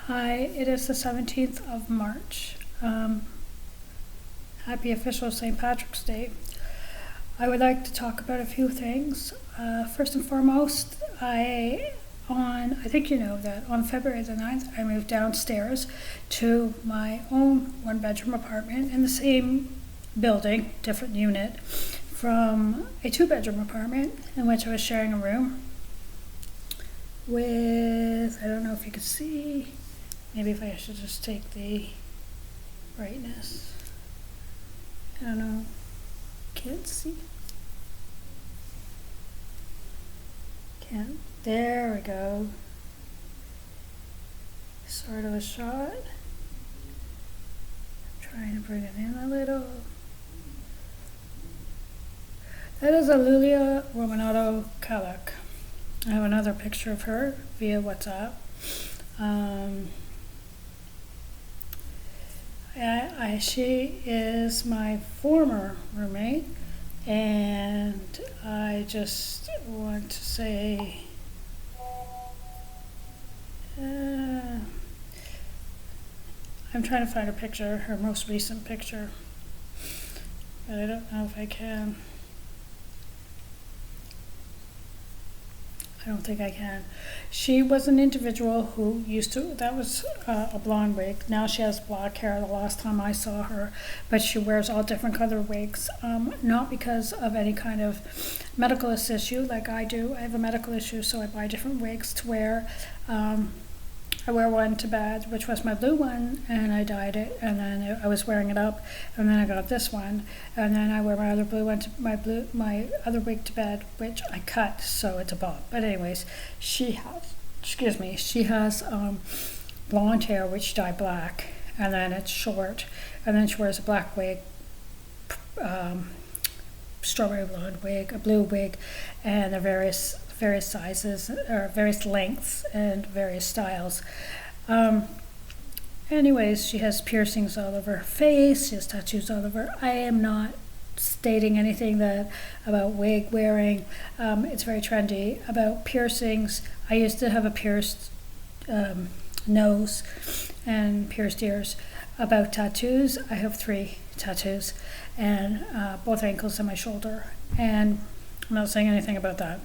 Hi, it is the 17th of March. Happy official St. Patrick's Day. I would like to talk about a few things. First and foremost, I think you know that on February the 9th, I moved downstairs to my own one-bedroom apartment in the same building, different unit, from a two-bedroom apartment in which I was sharing a room with, I don't know if you can see, maybe if I should just take the brightness. I don't know. Can't see. Can't. There we go. Sort of a shot. Trying to bring it in a little. That is Alulia Romanato Kalak. I have another picture of her via WhatsApp. She is my former roommate, and I just want to say I'm trying to find a picture, her most recent picture, but I don't know if I can. I don't think I can. She was an individual who used to, that was a blonde wig. Now she has black hair the last time I saw her, but she wears all different color wigs, not because of any kind of medical issue like I do. I have a medical issue, so I buy different wigs to wear. I wear one to bed, which was my blue one, and I dyed it, and then I was wearing it up, and then I got this one, and then I wear my other blue one to my other wig to bed, which I cut, so it's a bob. But anyways, she has blonde hair, which dyed black, and then it's short, and then she wears a black wig, strawberry blonde wig, a blue wig, and the various sizes or various lengths and various styles. Anyways, she has piercings all over her face. She has tattoos all over. I am not stating anything about wig wearing. It's very trendy. About piercings, I used to have a pierced nose and pierced ears. About tattoos, I have 3 tattoos, and both ankles and my shoulder. And I'm not saying anything about that.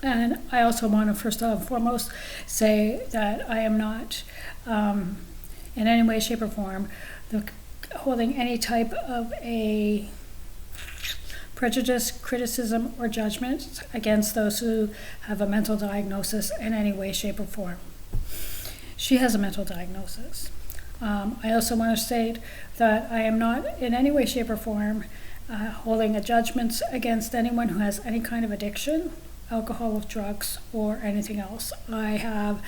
And I also want to first and foremost say that I am not in any way, shape, or form holding any type of a prejudice, criticism, or judgment against those who have a mental diagnosis in any way, shape, or form. She has a mental diagnosis. I also want to state that I am not in any way, shape, or form holding a judgment against anyone who has any kind of addiction, alcohol, drugs, or anything else. I have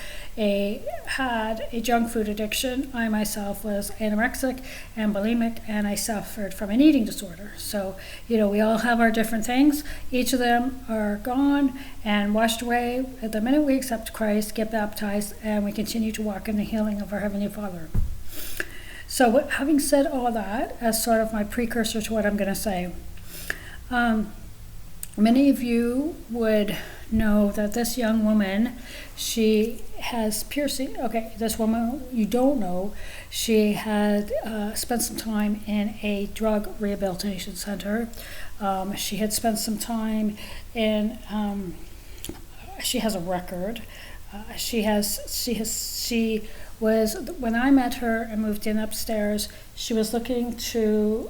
had a junk food addiction. I myself was anorexic and bulimic, and I suffered from an eating disorder. So, we all have our different things. Each of them are gone and washed away at the minute we accept Christ, get baptized, and we continue to walk in the healing of our Heavenly Father. So, having said all that, as sort of my precursor to what I'm going to say, many of you would know that this young woman, she has piercing. Okay, this woman you don't know, she had spent some time in a drug rehabilitation center. She had spent some time in. She has a record. She was, when I met her and moved in upstairs, she was looking to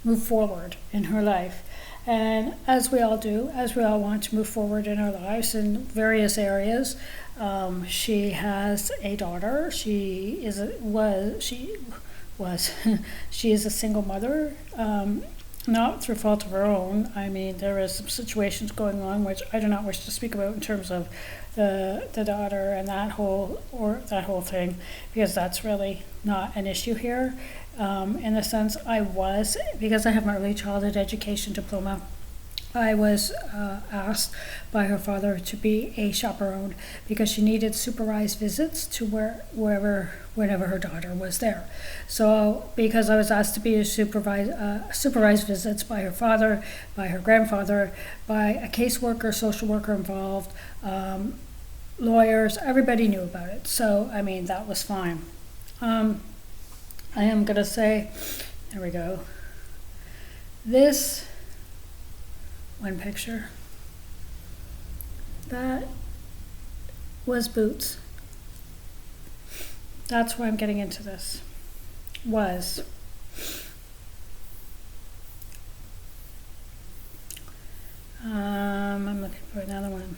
move forward in her life. And as we all do, as we all want to move forward in our lives in various areas, she has a daughter. She is a single mother, not through fault of her own. I mean, there is some situations going on which I do not wish to speak about in terms of the daughter and that whole thing, because that's really not an issue here. In the sense, because I have my early childhood education diploma, I was asked by her father to be a chaperone because she needed supervised visits to whenever her daughter was there. So because I was asked to be a supervised visits by her father, by her grandfather, by a caseworker, social worker involved, lawyers, everybody knew about it. So, I mean, that was fine. I am going to say, there we go. This one picture, that was Boots. That's why I'm getting into this. Was. I'm looking for another one.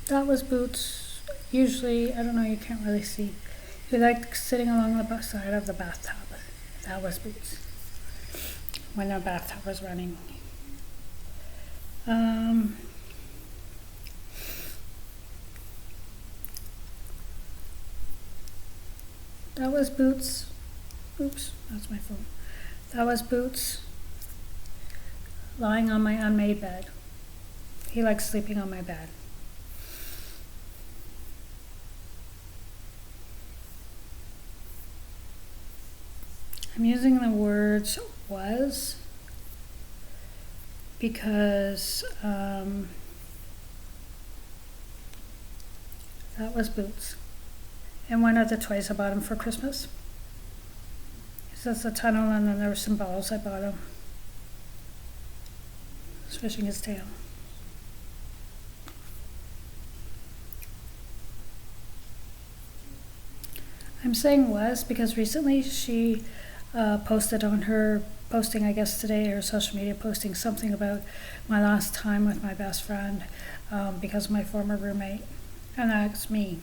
That was Boots. Usually, I don't know, you can't really see. He liked sitting along the side of the bathtub. That was Boots. When the bathtub was running. That was Boots. Oops, that's my phone. That was Boots lying on my unmade bed. He likes sleeping on my bed. I'm using the words was because that was Boots. And one of the toys I bought him for Christmas. So that's a tunnel, and then there were some balls I bought him. Swishing his tail. I'm saying was because recently she posted on her posting, I guess today, or social media posting, something about my last time with my best friend because of my former roommate, and that's me.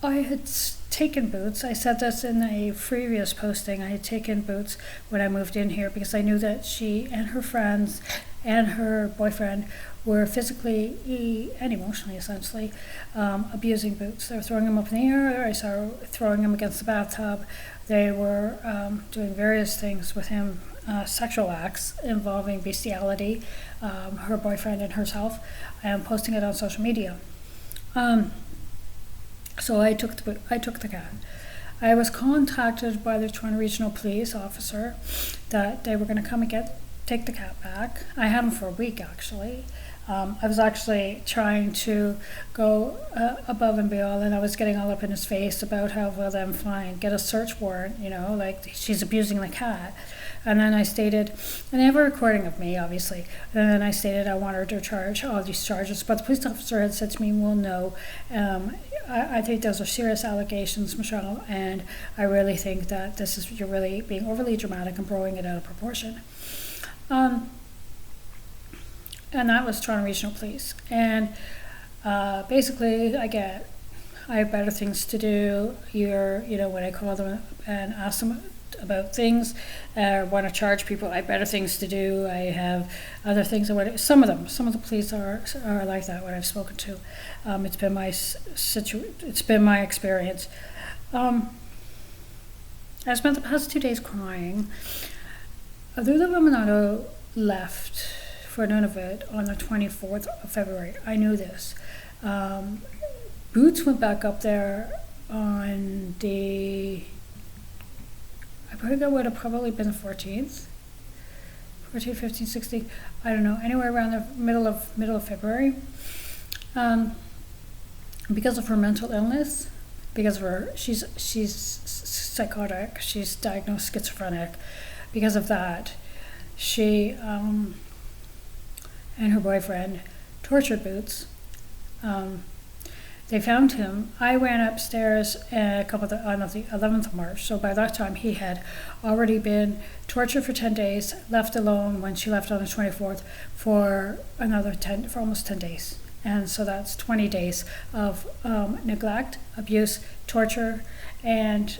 I had taken Boots. I said this in a previous posting. I had taken Boots when I moved in here because I knew that she and her friends and her boyfriend were physically and emotionally, essentially, abusing Boots. They were throwing him up in the air. I saw her throwing him against the bathtub. They were doing various things with him, sexual acts involving bestiality, her boyfriend and herself, and posting it on social media. So I took the cat. I was contacted by the Toronto Regional Police officer that they were going to come and take the cat back. I had him for a week, actually. I was actually trying to go above and beyond, and I was getting all up in his face about how, well, then fine, get a search warrant, like she's abusing the cat. And then I stated, and they have a recording of me, obviously, and then I stated I wanted to charge all these charges, but the police officer had said to me, well, no, I think those are serious allegations, Michelle, and I really think that you're really being overly dramatic and blowing it out of proportion. And that was Toronto Regional Police. And basically, I have better things to do. When I call them and ask them about things, want to charge people, I have better things to do. I have other things. Some of the police are like that when I've spoken to. It's been my experience. I spent the past 2 days crying. Lula Romanado left for Nunavut on the 24th of February. I knew this. Boots went back up there on I think it would have probably been the 14th, 14, 15, 16, I don't know, anywhere around the middle of February. Because of her mental illness, because of she's psychotic, she's diagnosed schizophrenic. Because of that, she and her boyfriend tortured Boots. They found him. I ran upstairs on the 11th of March, so by that time he had already been tortured for 10 days, left alone when she left on the 24th for almost 10 days. And so that's 20 days of neglect, abuse, torture, and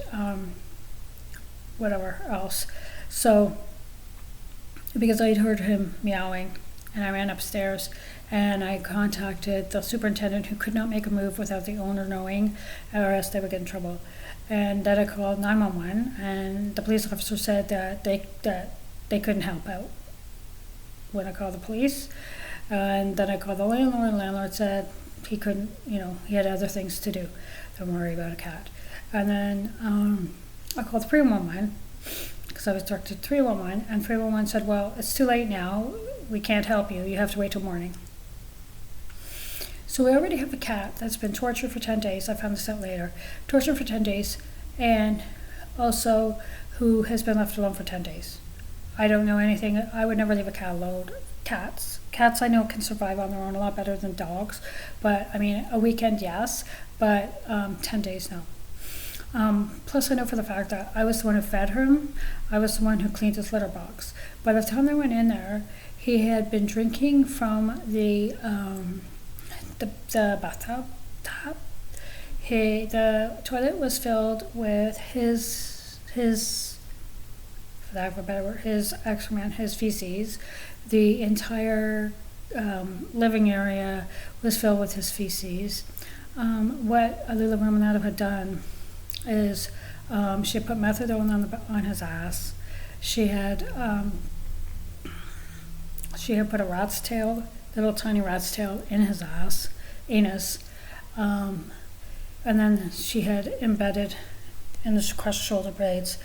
whatever else. So, because I'd heard him meowing, and I ran upstairs and I contacted the superintendent, who could not make a move without the owner knowing, or else they would get in trouble. And then I called 911, and the police officer said that they couldn't help out when I called the police. And then I called the landlord, and the landlord said he couldn't, he had other things to do. Don't worry about a cat. And then I called 311, because I was directed to 311, and 311 said, well, it's too late now. We can't help you. You have to wait till morning. So we already have a cat that's been tortured for 10 days. I found this out later. Tortured for 10 days, and also who has been left alone for 10 days. I don't know anything. I would never leave a cat alone. Cats I know can survive on their own a lot better than dogs. But, I mean, a weekend, yes, but 10 days, no. Plus, I know for the fact that I was the one who fed him. I was the one who cleaned his litter box. By the time I went in there, he had been drinking from the bathtub. The toilet was filled with his for lack of a better word, his excrement, his feces. The entire living area was filled with his feces. What Alula Ramanathan had done is she had put methadone on his ass. She had put a rat's tail, little tiny rat's tail, in his anus, and then she had embedded in the crushed shoulder blades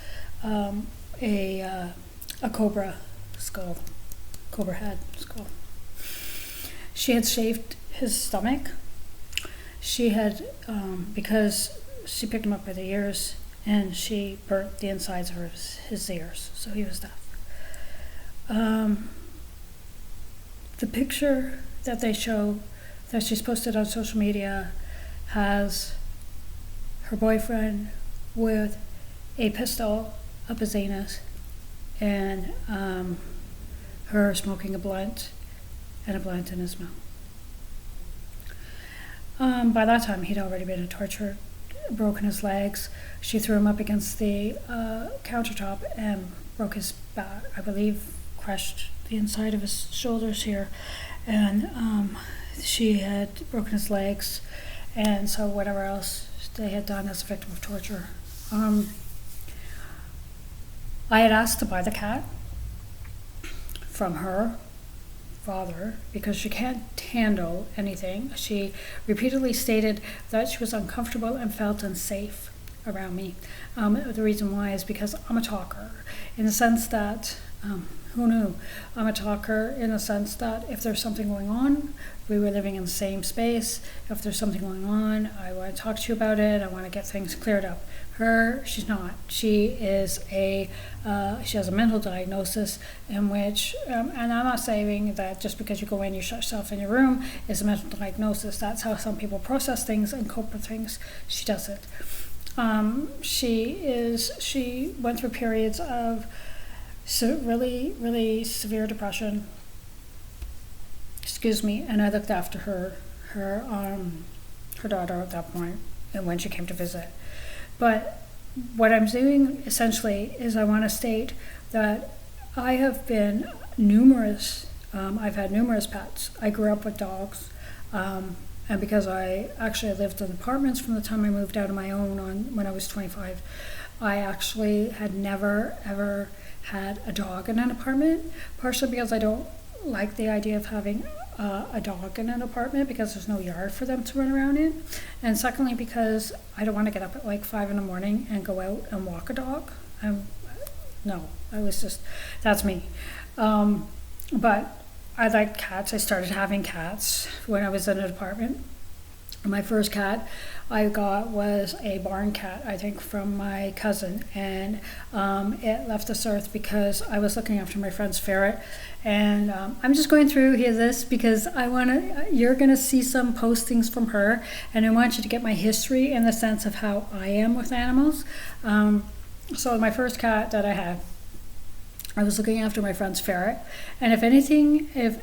a cobra head skull. She had shaved his stomach. She had, because she picked him up by the ears, and she burnt the insides of his ears, so he was deaf. The picture that they show that she's posted on social media has her boyfriend with a pistol up his anus and her smoking a blunt and a blunt in his mouth. By that time, he'd already been tortured, broken his legs. She threw him up against the countertop and broke his back, I believe, crushed the inside of his shoulders here, and she had broken his legs, and so whatever else they had done as a victim of torture. I had asked to buy the cat from her father because she can't handle anything. She repeatedly stated that she was uncomfortable and felt unsafe around me. The reason why is because I'm a talker, in the sense that, who knew? I'm a talker in the sense that if there's something going on, we were living in the same space. If there's something going on, I want to talk to you about it. I want to get things cleared up. Her, she's not. She is she has a mental diagnosis in which, and I'm not saying that just because you go in, you shut yourself in your room is a mental diagnosis. That's how some people process things and cope with things. She doesn't. She went through periods of really, really severe depression. Excuse me, and I looked after her daughter at that point, and when she came to visit. But what I'm doing essentially is I want to state that I have been I've had numerous pets. I grew up with dogs, and because I actually lived in apartments from the time I moved out on my own when I was 25, I actually had never ever had a dog in an apartment, partially because I don't like the idea of having a dog in an apartment because there's no yard for them to run around in, and secondly because I don't want to get up at like 5 a.m. and go out and walk a dog. That's me. But I like cats. I started having cats when I was in an apartment. My first cat I got was a barn cat, I think, from my cousin, and it left this earth because I was looking after my friend's ferret. And I'm just going through here this because you're gonna see some postings from her, and I want you to get my history in the sense of how I am with animals. So my first cat that I had, I was looking after my friend's ferret, and if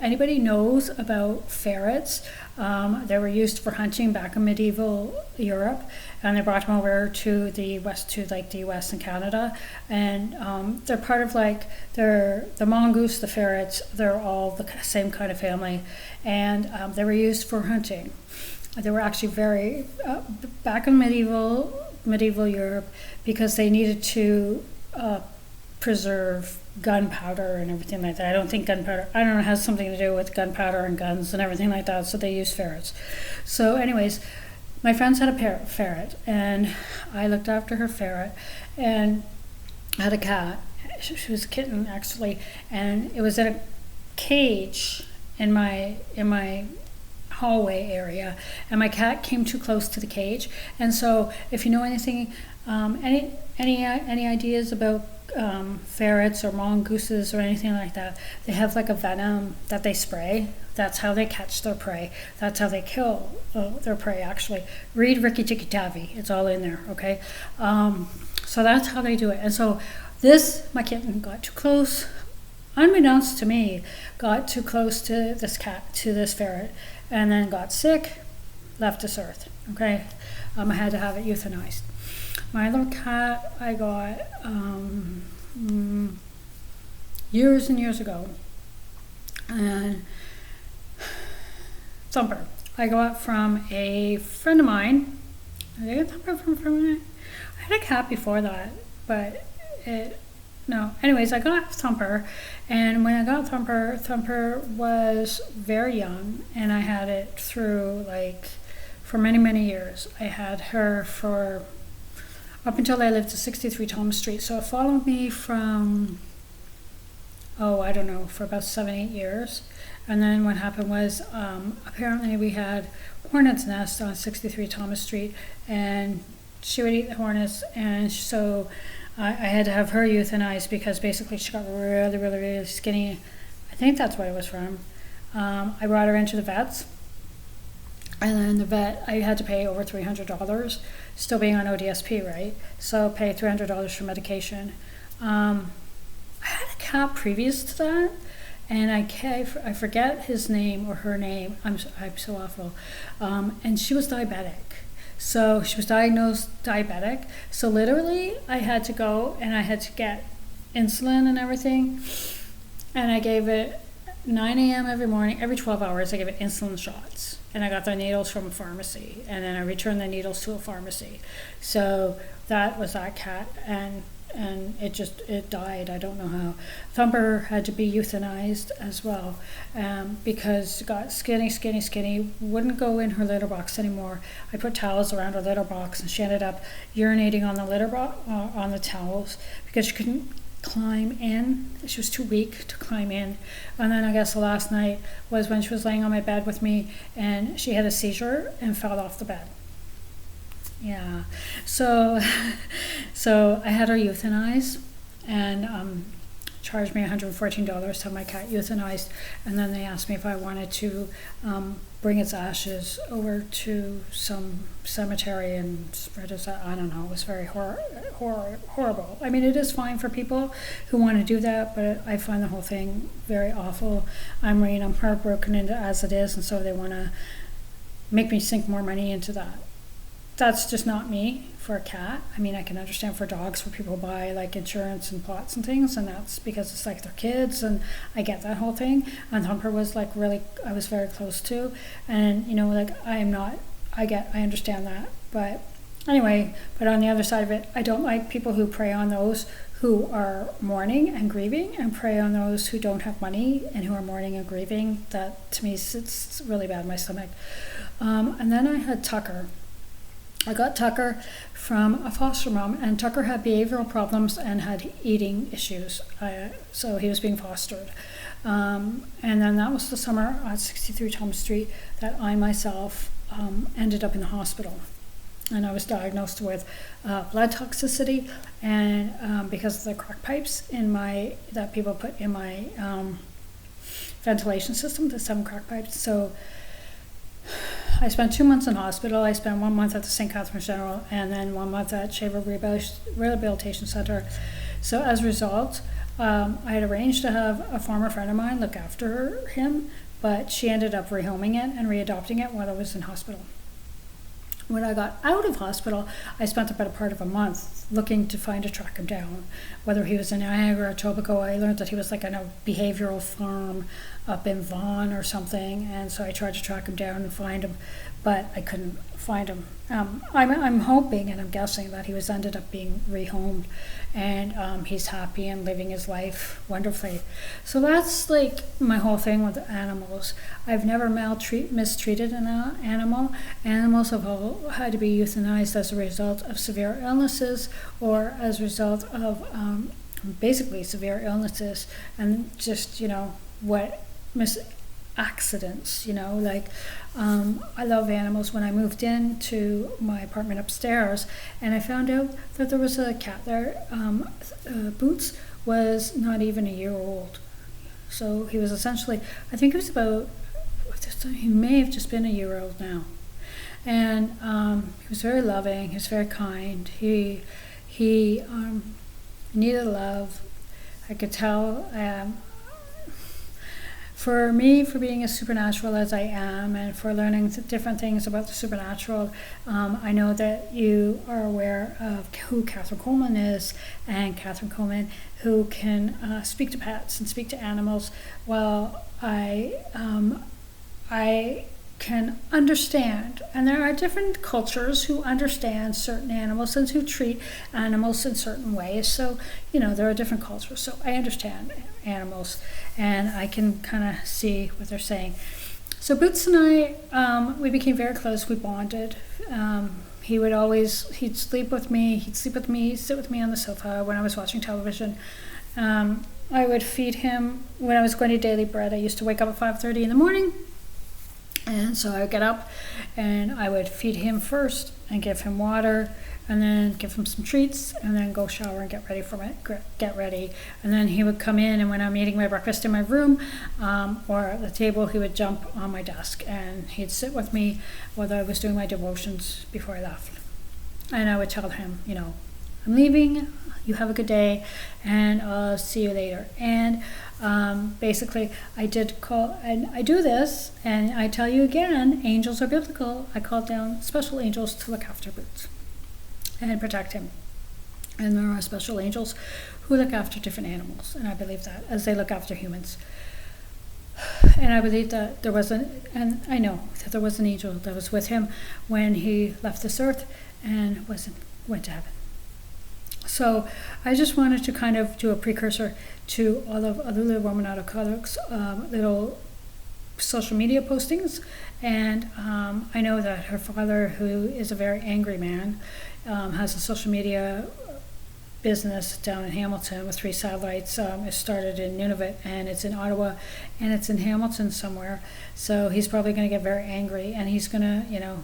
anybody knows about ferrets, they were used for hunting back in medieval Europe, and they brought them over to the West, the US and Canada, and they're part of the mongoose, the ferrets, they're all the same kind of family, and they were used for hunting. They were actually very, back in medieval Europe, because they needed to preserve gunpowder and everything like that. I don't know, it has something to do with gunpowder and guns and everything like that, so they use ferrets. So anyways, my friends had a ferret, and I looked after her ferret, and I had a cat, she was a kitten actually, and it was in a cage in my hallway area, and my cat came too close to the cage. And so if you know anything, any ideas about ferrets or mongooses or anything like that, they have like a venom that they spray. That's how they catch their prey. That's how they kill their prey, actually. Read Rikki Tikki Tavi. It's all in there, okay? So that's how they do it. And so my kitten got too close, unbeknownst to me, got too close to this ferret, and then got sick, left this earth, okay? I had to have it euthanized. My little cat I got years and years ago, and Thumper I got from a friend of mine. I get Thumper from a friend of mine. I had a cat before that, but anyways, I got Thumper, and when I got Thumper, Thumper was very young, and I had it for many, many years. I had her up until I lived at 63 Thomas Street. So it followed me from, for about 7-8 years. And then what happened was, apparently we had hornet's nest on 63 Thomas Street, and she would eat the hornets, and so I had to have her euthanized because basically she got really, really, really skinny. I think that's what it was from. I brought her into the vets, and then the vet, I had to pay over $300, still being on ODSP, right? So pay $300 for medication. I had a cat previous to that, and I forget his name or her name. I'm so awful. And she was diabetic. So she was diagnosed diabetic. So literally I had to go and I had to get insulin and everything. And I gave it 9 a.m. every morning, every 12 hours, I gave it insulin shots. And I got the needles from a pharmacy. And then I returned the needles to a pharmacy. So that was that cat. And it died. I don't know how. Thumper had to be euthanized as well, because it got skinny, wouldn't go in her litter box anymore. I put towels around her litter box, and she ended up urinating on the litter box, on the towels, because she couldn't climb in. She was too weak to climb in. And then I guess the last night was when she was laying on my bed with me, and she had a seizure and fell off the bed. Yeah, so I had her euthanized, and charged me $114 to have my cat euthanized, and then they asked me if I wanted to bring its ashes over to some cemetery and spread it. I don't know. It was very horrible. I mean, it is fine for people who want to do that, but I find the whole thing very awful. I'm heartbroken as it is, and so they want to make me sink more money into that. That's just not me for a cat. I mean, I can understand for dogs where people buy like insurance and plots and things, and that's because it's like their kids, and I get that whole thing. And Thumper was like I was very close to, and I understand that. But anyway, but on the other side of it, I don't like people who prey on those who are mourning and grieving, and prey on those who don't have money and who are mourning and grieving. That to me sits really bad in my stomach. And then I had Tucker. I got Tucker from a foster mom, and Tucker had behavioral problems and had eating issues, so he was being fostered. And then that was the summer at 63 Thomas Street that I myself ended up in the hospital. And I was diagnosed with blood toxicity, and because of the crack pipes that people put in my ventilation system, the 7 crack pipes. So I spent 2 months in hospital. I spent 1 month at the St. Catharines General, and then 1 month at Shaver Rehabilitation Center. So as a result, I had arranged to have a former friend of mine look after him, but she ended up rehoming it and readopting it while I was in hospital. When I got out of hospital, I spent about a part of a month looking to track him down. Whether he was in Niagara or Etobicoke, I learned that he was like in a behavioral farm up in Vaughan or something, and so I tried to track him down and find him, but I couldn't find him. I'm hoping and I'm guessing that he ended up being rehomed, and he's happy and living his life wonderfully. So that's like my whole thing with animals. I've never mistreated an animal. Animals have all had to be euthanized as a result of severe illnesses or as a result of basically severe illnesses and just, what accidents, like, I love animals. When I moved into my apartment upstairs and I found out that there was a cat there, Boots was not even a year old. So he was essentially, I think he was about, he may have just been a year old now. And he was very loving, he was very kind, he needed love. I could tell, for me, for being as supernatural as I am and for learning different things about the supernatural, I know that you are aware of who Catherine Coleman is, and Catherine Coleman, who can speak to pets and speak to animals. Well, I can understand, and there are different cultures who understand certain animals and who treat animals in certain ways. So, there are different cultures. So I understand animals, and I can kind of see what they're saying. So Boots and I, we became very close. We bonded. He'd sleep with me. Sit with me on the sofa when I was watching television. I would feed him when I was going to Daily Bread. I used to wake up at 5:30 in the morning. And so I would get up and I would feed him first and give him water and then give him some treats and then go shower and get ready. And then he would come in, and when I'm eating my breakfast in my room or at the table, he would jump on my desk and he'd sit with me while I was doing my devotions before I left. And I would tell him, I'm leaving, you have a good day, and I'll see you later. And basically, I did call, and I do this, and I tell you again, angels are biblical. I called down special angels to look after Boots and protect him. And there are special angels who look after different animals, and I believe that, as they look after humans. And I believe that and I know that there was an angel that was with him when he left this earth and went to heaven. So I just wanted to kind of do a precursor to all of other little Roman Catholics' little social media postings. And I know that her father, who is a very angry man, has a social media business down in Hamilton with 3 satellites. It started in Nunavut, and it's in Ottawa, and it's in Hamilton somewhere. So he's probably going to get very angry, and he's going to,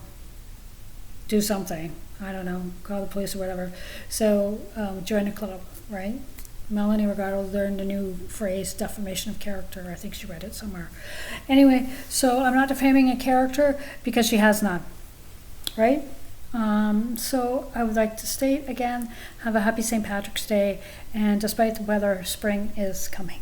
do something. I don't know, call the police or whatever. So join a club, right? Melanie Regado learned a new phrase, defamation of character. I think she read it somewhere. Anyway, so I'm not defaming a character because she has none, right? So I would like to state again, have a happy St. Patrick's Day, and despite the weather, spring is coming.